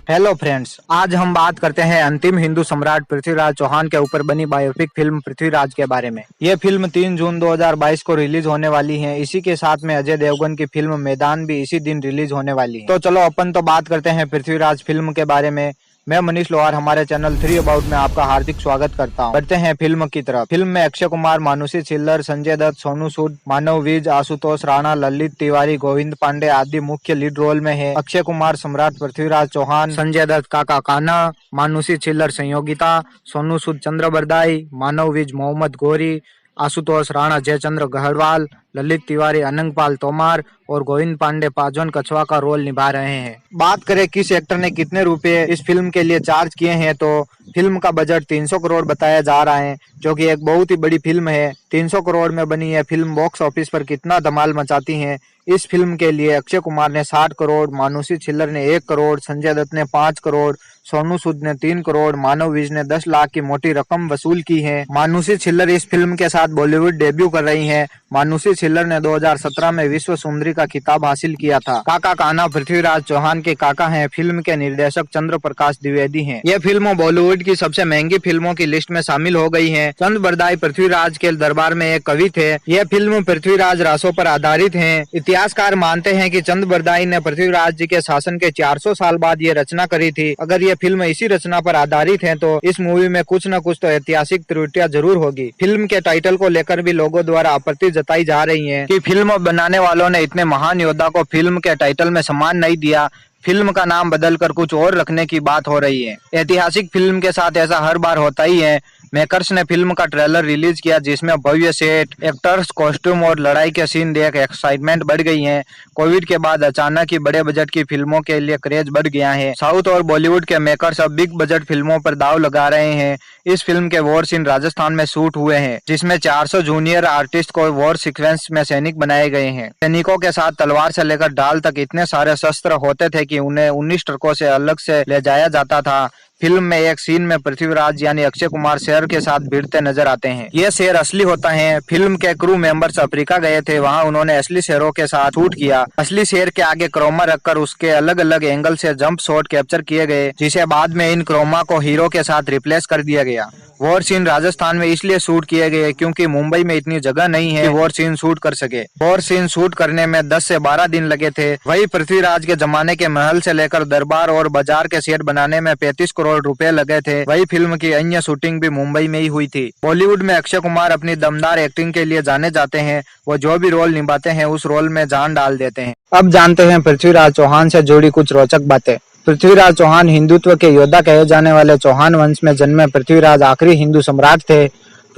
Hello friends, आज हम बात करते हैं अंतिम हिंदू सम्राट पृथ्वीराज चौहान के ऊपर बनी बायोपिक फिल्म पृथ्वीराज के बारे में। यह फिल्म 3 जून 2022 को रिलीज होने वाली है। इसी के साथ में अजय देवगन की फिल्म मैदान भी इसी दिन रिलीज होने वाली है। तो चलो अपन तो बात करते हैं पृथ्वीराज फिल्म के बारे में। मैं मनीष लोहार हमारे चैनल 3 अबाउट में आपका हार्दिक स्वागत करता हूं। बढ़ते हैं फिल्म की तरफ। फिल्म में अक्षय कुमार, मानुषी छिल्लर, संजय दत्त, सोनू सूद, मानव विज, आशुतोष राणा, ललित तिवारी, गोविंद पांडे आदि मुख्य लीड रोल में है। अक्षय कुमार सम्राट पृथ्वीराज चौहान, संजय दत्त काका कान्हा, मानुषी छिल्लर संयोगिता, सोनू सूद चंद्रबरदाई, मानव विज मोहम्मद गौरी, आशुतोष राणा जयचंद्र गहड़वाल, ललित तिवारी अनंगपाल तोमार और गोविंद पांडे पाजोन कछवा का रोल निभा रहे हैं। बात करें किस एक्टर ने कितने रुपए इस फिल्म के लिए चार्ज किए हैं, तो फिल्म का बजट 300 करोड़ बताया जा रहा है, जो कि एक बहुत ही बड़ी फिल्म है। 300 करोड़ में बनी यह फिल्म बॉक्स ऑफिस पर कितना धमाल मचाती है। इस फिल्म के लिए अक्षय कुमार ने 60 करोड़, मानुषी छिल्लर ने 1 करोड़, संजय दत्त ने 5 करोड़, सोनू सूद ने 3 करोड़, मानव विज ने 10 लाख की मोटी रकम वसूल की है। मानुषी छिल्लर इस फिल्म के साथ बॉलीवुड डेब्यू कर रही हैं। मानुषी छिल्लर ने 2017 में विश्व सुंदरी का खिताब हासिल किया था। काका कान्हा पृथ्वीराज चौहान के काका हैं। फिल्म के निर्देशक चंद्र प्रकाश द्विवेदी हैं। यह फिल्म बॉलीवुड की सबसे महंगी फिल्मों की लिस्ट में शामिल हो गई है। चंद्रबरदाई पृथ्वीराज के दरबार में एक कवि थे। यह फिल्म पृथ्वीराज रासों पर आधारित है। इतिहासकार मानते हैं कि चंद्रबरदाई ने पृथ्वीराज जी के शासन के 400 साल बाद ये रचना करी थी। अगर ये फिल्म इसी रचना पर आधारित है तो इस मूवी में कुछ न कुछ तो ऐतिहासिक त्रुटियां जरूर होगी। फिल्म के टाइटल को लेकर भी लोगों द्वारा आपत्ति जताई जा रही है कि फिल्म बनाने वालों ने इतने महान योद्धा को फिल्म के टाइटल में सम्मान नहीं दिया। फिल्म का नाम बदलकर कुछ और रखने की बात हो रही है। ऐतिहासिक फिल्म के साथ ऐसा हर बार होता ही है। मेकर्स ने फिल्म का ट्रेलर रिलीज किया, जिसमें भव्य सेट, एक्टर्स, कॉस्ट्यूम और लड़ाई के सीन देख एक्साइटमेंट बढ़ गई है। कोविड के बाद अचानक ही बड़े बजट की फिल्मों के लिए क्रेज बढ़ गया है। साउथ और बॉलीवुड के मेकर्स अब बिग बजट फिल्मों पर दाव लगा रहे हैं। इस फिल्म के वॉर सीन राजस्थान में शूट हुए हैं, जिसमें 400 जूनियर आर्टिस्ट को वॉर सीक्वेंस में सैनिक बनाए गए हैं। सैनिकों के साथ तलवार से लेकर ढाल तक इतने सारे शस्त्र होते थे कि उन्हें 19 ट्रकों से अलग से ले जाया जाता था। फिल्म में एक सीन में पृथ्वीराज यानी अक्षय कुमार शेर के साथ भिड़ते नजर आते हैं। ये शेर असली होता है। फिल्म के क्रू मेंबर्स अफ्रीका गए थे, वहां उन्होंने असली शेरों के साथ शूट किया। असली शेर के आगे क्रोमा रखकर उसके अलग अलग एंगल से जंप शॉट कैप्चर किए गए, जिसे बाद में इन क्रोमा को हीरो के साथ रिप्लेस कर दिया गया। वॉर सीन राजस्थान में इसलिए शूट किए गए क्योंकि मुंबई में इतनी जगह नहीं है कि वॉर सीन शूट कर सके। वॉर सीन शूट करने में 10 से 12 दिन लगे थे। वही पृथ्वीराज के जमाने के महल से लेकर दरबार और बाजार के सेट बनाने में 35 करोड़ रुपए लगे थे। वही फिल्म की अन्य शूटिंग भी मुंबई में ही हुई थी। बॉलीवुड में अक्षय कुमार अपनी दमदार एक्टिंग के लिए जाने जाते हैं। वो जो भी रोल निभाते हैं उस रोल में जान डाल देते हैं। अब जानते हैं पृथ्वीराज चौहान से जुड़ी कुछ रोचक बातें। पृथ्वीराज चौहान हिंदुत्व के योद्धा कहे जाने वाले चौहान वंश में जन्मे पृथ्वीराज आखिरी हिंदू सम्राट थे।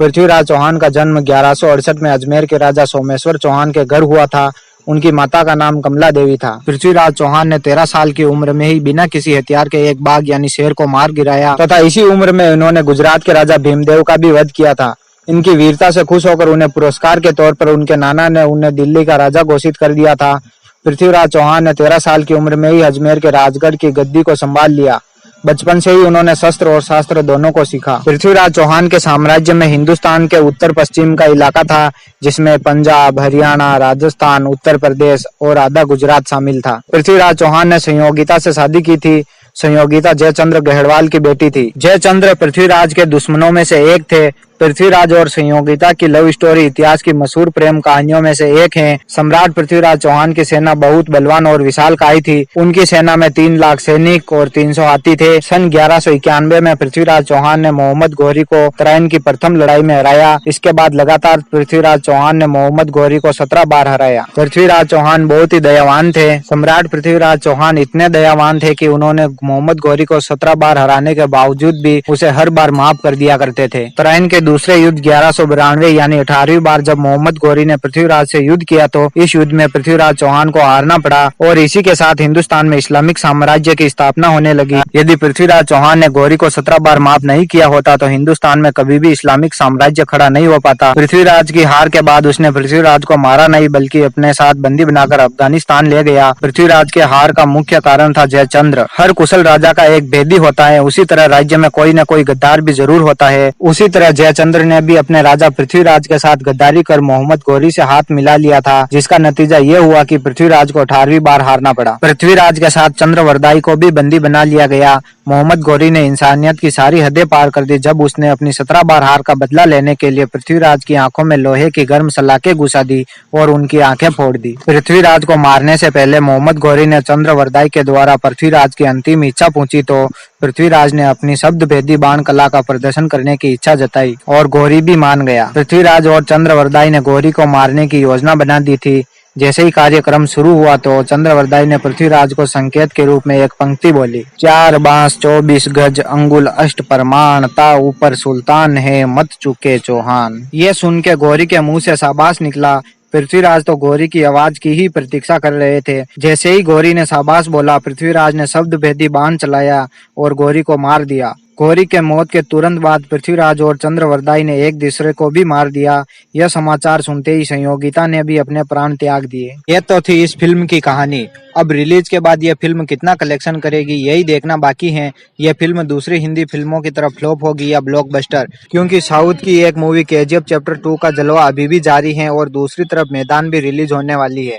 पृथ्वीराज चौहान का जन्म 1168 में अजमेर के राजा सोमेश्वर चौहान के घर हुआ था। उनकी माता का नाम कमला देवी था। पृथ्वीराज चौहान ने 13 साल की उम्र में ही बिना किसी हथियार के एक बाघ यानी शेर को मार गिराया तथा इसी उम्र में उन्होंने गुजरात के राजा भीमदेव का भी वध किया था। इनकी वीरता से खुश होकर उन्हें पुरस्कार के तौर पर उनके नाना ने उन्हें दिल्ली का राजा घोषित कर दिया था। पृथ्वीराज चौहान ने 13 साल की उम्र में ही अजमेर के राजगढ़ की गद्दी को संभाल लिया। बचपन से ही उन्होंने शस्त्र और शास्त्र दोनों को सीखा। पृथ्वीराज चौहान के साम्राज्य में हिंदुस्तान के उत्तर पश्चिम का इलाका था, जिसमें पंजाब, हरियाणा, राजस्थान, उत्तर प्रदेश और आधा गुजरात शामिल था। पृथ्वीराज चौहान ने संयोगिता से शादी की थी। संयोगिता जयचंद्र गहड़वाल की बेटी थी। जयचंद्र पृथ्वीराज के दुश्मनों में से एक थे। पृथ्वीराज और संयोगिता की लव स्टोरी इतिहास की मशहूर प्रेम कहानियों में से एक है। सम्राट पृथ्वीराज चौहान की सेना बहुत बलवान और विशालकाय थी। उनकी सेना में 3 लाख सैनिक और 300 हाथी थे। सन 1191 में पृथ्वीराज चौहान ने मोहम्मद गौरी को तराइन की प्रथम लड़ाई में हराया। इसके बाद लगातार पृथ्वीराज चौहान ने मोहम्मद गौरी को 17 बार हराया। पृथ्वीराज चौहान बहुत ही दयावान थे। सम्राट पृथ्वीराज चौहान इतने दयावान थे कि उन्होंने मोहम्मद गौरी को 17 बार हराने के बावजूद भी उसे हर बार माफ कर दिया करते थे। तराइन के दूसरे युद्ध 1192 यानी 18वीं बार जब मोहम्मद गौरी ने पृथ्वीराज से युद्ध किया तो इस युद्ध में पृथ्वीराज चौहान को हारना पड़ा और इसी के साथ हिंदुस्तान में इस्लामिक साम्राज्य की स्थापना होने लगी। यदि पृथ्वीराज चौहान ने गौरी को 17 बार माफ नहीं किया होता तो हिंदुस्तान में कभी भी इस्लामिक साम्राज्य खड़ा नहीं हो पाता। पृथ्वीराज की हार के बाद उसने पृथ्वीराज को मारा नहीं बल्कि अपने साथ बंदी बनाकर अफगानिस्तान ले गया। पृथ्वीराज के हार का मुख्य कारण था जयचंद्र। हर कुशल राजा का एक भेदी होता है, उसी तरह राज्य में कोई न कोई गद्दार भी जरूर होता है। उसी तरह जयचंद्र चंद्र ने भी अपने राजा पृथ्वीराज के साथ गद्दारी कर मोहम्मद गौरी से हाथ मिला लिया था, जिसका नतीजा ये हुआ कि पृथ्वीराज को 18वीं बार हारना पड़ा। पृथ्वीराज के साथ चंद्रवरदाई को भी बंदी बना लिया गया। मोहम्मद गौरी ने इंसानियत की सारी हदें पार कर दी जब उसने अपनी 17 बार हार का बदला लेने के लिए पृथ्वीराज की आंखों में लोहे की गर्म सलाखें घुसा दी और उनकी आंखें फोड़ दी। पृथ्वीराज को मारने से पहले मोहम्मद गौरी ने चंद्रवरदाई के द्वारा पृथ्वीराज की अंतिम इच्छा पूछी तो पृथ्वीराज ने अपनी शब्द भेदी बाण कला का प्रदर्शन करने की इच्छा जताई और गौरी भी मान गया। पृथ्वीराज और चंद्रवरदाई ने गौरी को मारने की योजना बना दी थी। जैसे ही कार्यक्रम शुरू हुआ तो चंद्रवरदाई ने पृथ्वीराज को संकेत के रूप में एक पंक्ति बोली, 4 बांस 24 गज अंगुल अष्ट परमाण, ता ऊपर सुल्तान है मत चुके चौहान। ये सुन के गौरी के मुंह से शाबाश निकला। पृथ्वीराज तो गौरी की आवाज की ही प्रतीक्षा कर रहे थे। जैसे ही गौरी ने शाबाश बोला, पृथ्वीराज ने शब्द भेदी बाण चलाया और गौरी को मार दिया। गौरी के मौत के तुरंत बाद पृथ्वीराज और चंद्रवरदाई ने एक दूसरे को भी मार दिया। यह समाचार सुनते ही संयोगिता ने भी अपने प्राण त्याग दिए। ये तो थी इस फिल्म की कहानी। अब रिलीज के बाद यह फिल्म कितना कलेक्शन करेगी यही देखना बाकी है। यह फिल्म दूसरी हिंदी फिल्मों की तरफ फ्लॉप होगी या ब्लॉकबस्टर, क्योंकि साउथ की एक मूवी केजीएफ चैप्टर 2 का जलवा अभी भी जारी है और दूसरी तरफ मैदान भी रिलीज होने वाली है।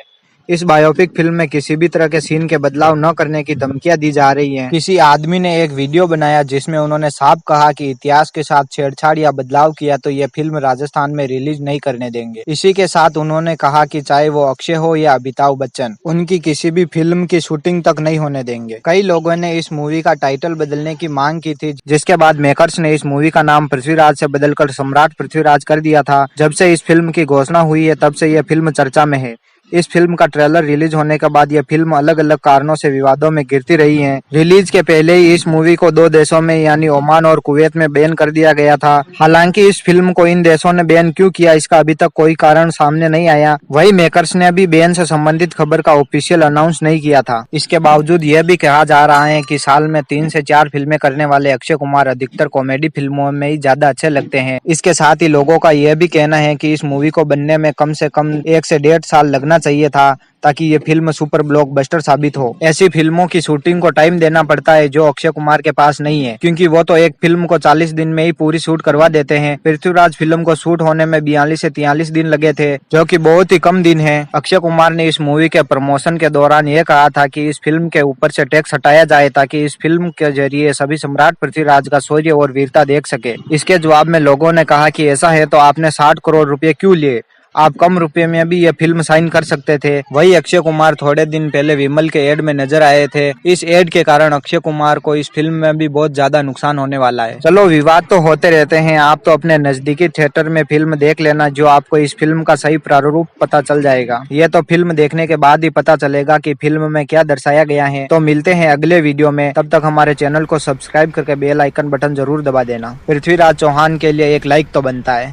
इस बायोपिक फिल्म में किसी भी तरह के सीन के बदलाव न करने की धमकियां दी जा रही हैं। किसी आदमी ने एक वीडियो बनाया जिसमें उन्होंने साफ कहा कि इतिहास के साथ छेड़छाड़ या बदलाव किया तो यह फिल्म राजस्थान में रिलीज नहीं करने देंगे। इसी के साथ उन्होंने कहा कि चाहे वो अक्षय हो या अमिताभ बच्चन, उनकी किसी भी फिल्म की शूटिंग तक नहीं होने देंगे। कई लोगों ने इस मूवी का टाइटल बदलने की मांग की थी, जिसके बाद मेकर्स ने इस मूवी का नाम पृथ्वीराज से बदलकर सम्राट पृथ्वीराज कर दिया था। जब से इस फिल्म की घोषणा हुई है तब से यह फिल्म चर्चा में है। इस फिल्म का ट्रेलर रिलीज होने के बाद यह फिल्म अलग अलग कारणों से विवादों में घिरती रही है। रिलीज के पहले ही इस मूवी को 2 देशों में यानी ओमान और कुवैत में बैन कर दिया गया था। हालांकि इस फिल्म को इन देशों ने बैन क्यों किया इसका अभी तक कोई कारण सामने नहीं आया। वही मेकर्स ने भी बैन से संबंधित खबर का ऑफिशियल अनाउंस नहीं किया था। इसके बावजूद यह भी कहा जा रहा है कि साल में 3 से 4 फिल्में करने वाले अक्षय कुमार अधिकतर कॉमेडी फिल्मों में ही ज्यादा अच्छे लगते हैं। इसके साथ ही लोगों का यह भी कहना है कि इस मूवी को बनने में कम से कम 1 से 1.5 साल लगना चाहिए था ताकि ये फिल्म सुपर ब्लॉकबस्टर साबित हो। ऐसी फिल्मों की शूटिंग को टाइम देना पड़ता है जो अक्षय कुमार के पास नहीं है, क्योंकि वो तो एक फिल्म को 40 दिन में ही पूरी शूट करवा देते हैं। पृथ्वीराज फिल्म को शूट होने में 42 से 43 दिन लगे थे, जो कि बहुत ही कम दिन है। अक्षय कुमार ने इस मूवी के प्रमोशन के दौरान ये कहा था कि इस फिल्म के ऊपर से टैक्स हटाया जाए ताकि इस फिल्म के जरिए सभी सम्राट पृथ्वीराज का शौर्य और वीरता देख सके। इसके जवाब में लोगों ने कहा कि ऐसा है तो आपने 60 करोड़ रुपए क्यों लिए, आप कम रुपए में भी ये फिल्म साइन कर सकते थे। वही अक्षय कुमार थोड़े दिन पहले विमल के एड में नजर आए थे। इस एड के कारण अक्षय कुमार को इस फिल्म में भी बहुत ज्यादा नुकसान होने वाला है। चलो, विवाद तो होते रहते हैं, आप तो अपने नजदीकी थिएटर में फिल्म देख लेना, जो आपको इस फिल्म का सही प्रारूप पता चल जाएगा। ये तो फिल्म देखने के बाद ही पता चलेगा कि फिल्म में क्या दर्शाया गया है। तो मिलते हैं अगले वीडियो में, तब तक हमारे चैनल को सब्सक्राइब करके बेल आइकन बटन जरूर दबा देना। पृथ्वीराज चौहान के लिए एक लाइक तो बनता है।